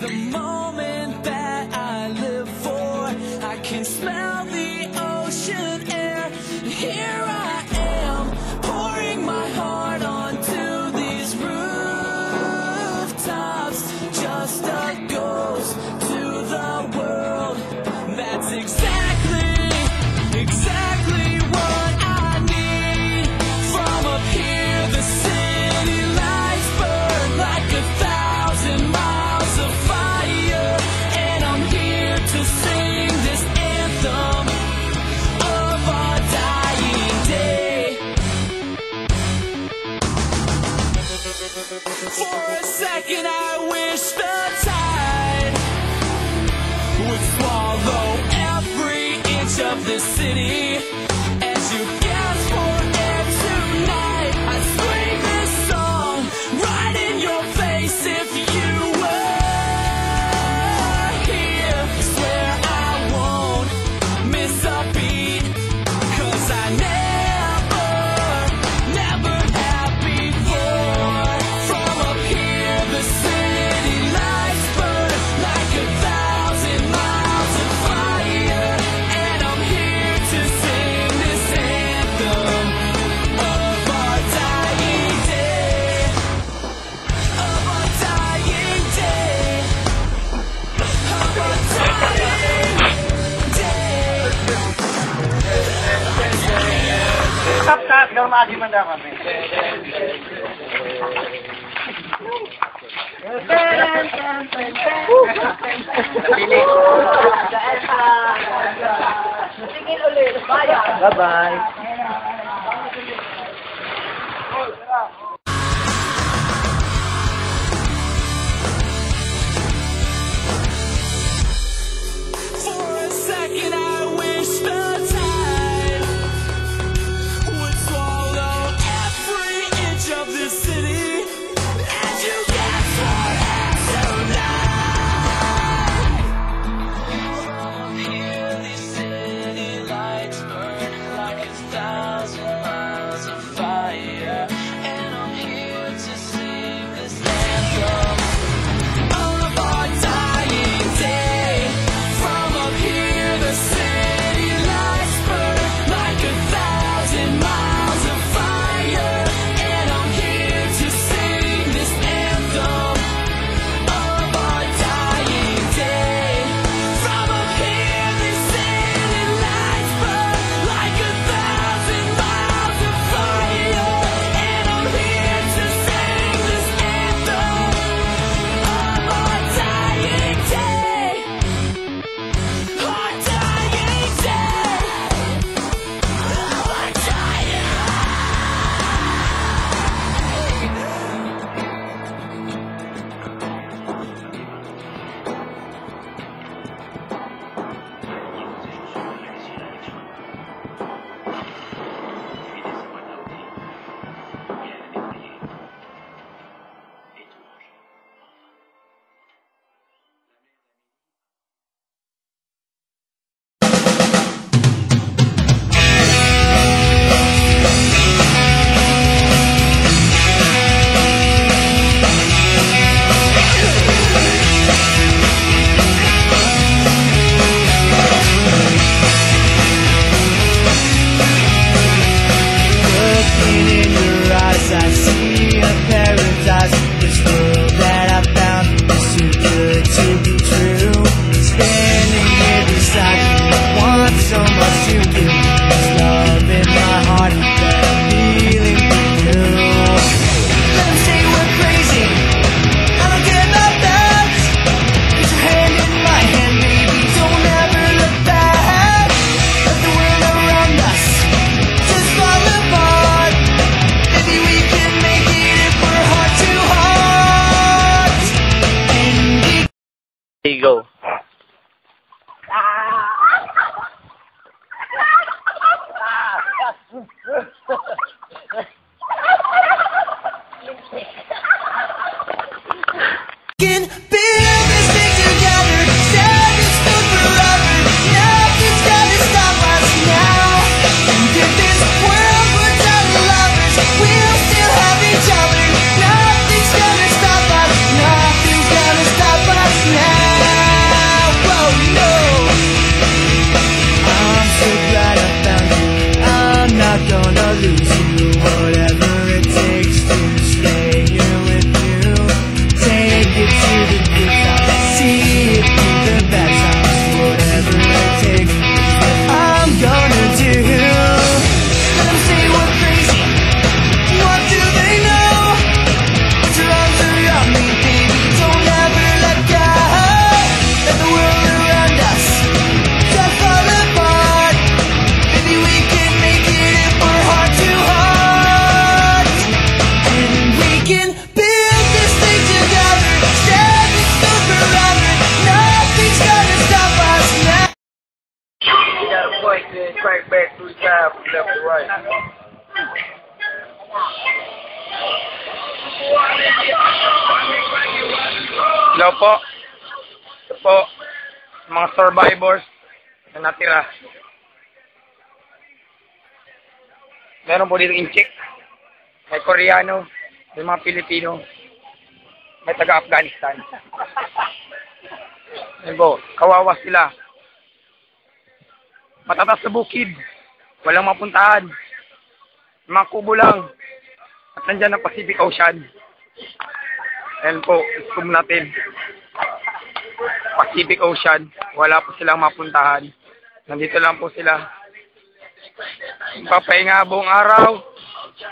the moment that I live for. I can smell the ocean air. Here I am, pouring my heart onto these rooftops. Just a ghost to the world. That's exactly what I need. From up here, the city lights burn like 1,000 miles of fire, and I'm here to sing this anthem of our dying day. For a second, I wish the tide would swallow every inch of this city. As you gasp for air tonight, I scream this song right in your face. If you were here, swear I won't miss a beat, 'cause I never have before. From up here, the city lights burn like 1,000 miles of fire, and I'm here to sing this anthem of our dying day, of our dying day, of our dying day. Stop, normal man dapat. Bye-bye. For a second, I wish the tide would swallow every inch of this city. As you get for air tonight. From here, these city lights burn like 1,000 miles of fire, and I'm here to sing this anthem of our dying day. From up here, the city lights burn like 1,000 miles of fire, and I'm here to sing this anthem of our dying day. From up here, the city lights burn like 1,000 miles of fire, and I'm here to sing this anthem of our dying day. Our dying day. Our dying. Looking in your eyes, I see a paradise. This world that I found is too good to be true. Standing here beside you, I want so much to do. There's love in my heart that I'm feeling for you. Let them say we're crazy, I don't care about that. Put your hand in my hand, baby, don't ever look back. Let the world around us just fall apart. Maybe we can make it if we're heart to heart. And There you go. can build this thing together. Stand this good forever. Nothing's gonna stop us now. And if this world was out of lovers, we'll still have each other. Nothing's gonna stop us. Nothing's gonna stop us now. gonna lose you. Whatever it takes to stay here with you. Take it to the good times, see it through the bad times. Whatever it takes is what I'm gonna do. Let them say we're crazy. What do they know? Put your arms around me, baby. Don't ever let go. Let the world around us just fall apart. Maybe we can make it if we're heart to heart. And we can build this thing together. Standing still forever. Nothing's gonna stop us now. You got a point, then crank back 3 times from left to right. Hello po. Ito po, mga survivors na natira. Meron po dito inchik. May Koreano, may mga Pilipino, may taga-Afghanistan. Yan po, kawawa sila. Matatas sa bukid, walang mapuntahan. Mga kubo lang. At nandyan ang Pacific Ocean. Ayan po, iskum natin. Pacific Ocean, wala po silang mapuntahan. Nandito lang po sila. Papahinga buong araw.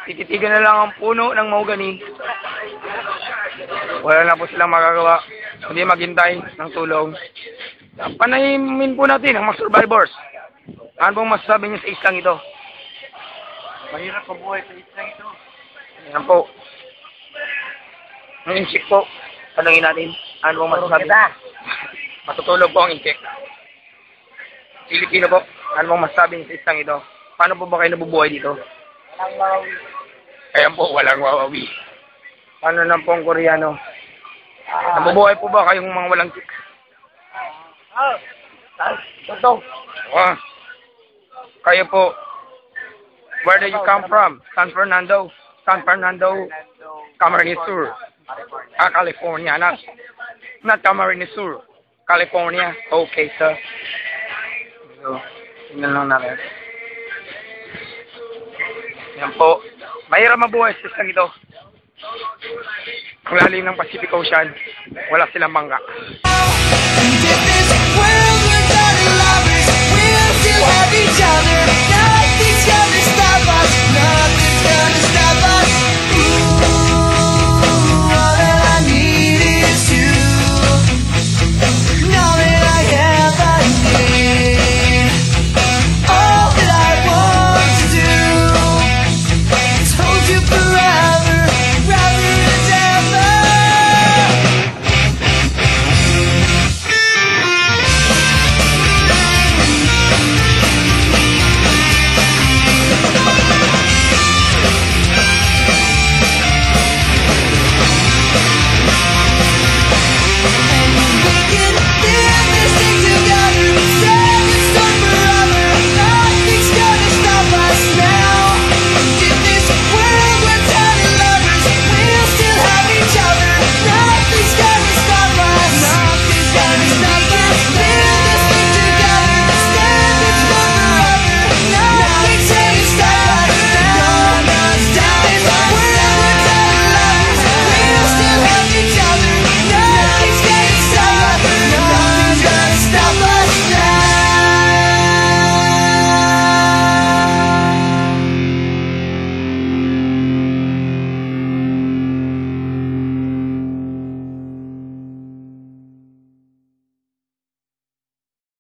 Tititigan na lang ang puno ng mahogany. Wala na po silang magagawa. Hindi maghintay ng tulong. Panahimin po natin ang mga survivors. Ano pong masasabi niyo sa islang ito? Mahirap ang buhay sa isang ito. Ayan po. Ang inchik po. Tanungin natin. Ano pong masasabi? Matutulog po ang inchik. Pilipino po. Ano pong masasabi niyo sa islang ito? Paano po ba kayo nabubuhay dito? Walang wawawi. Ayan po, walang wawawi. Paano na po ang Koreano? Nabubuhay po ba kayong mga walang chik? Totoo. Kayo po, where do you come from? San Fernando, Camarines Sur. California, not Camarines Sur. California. Okay, sir. So, tingnan lang natin. Yan po. Mahirap mabuhay sa isang ito. Ang lalim ng Pacific Ocean, wala silang bangka. And if this world was not lovers, we'll still have each other.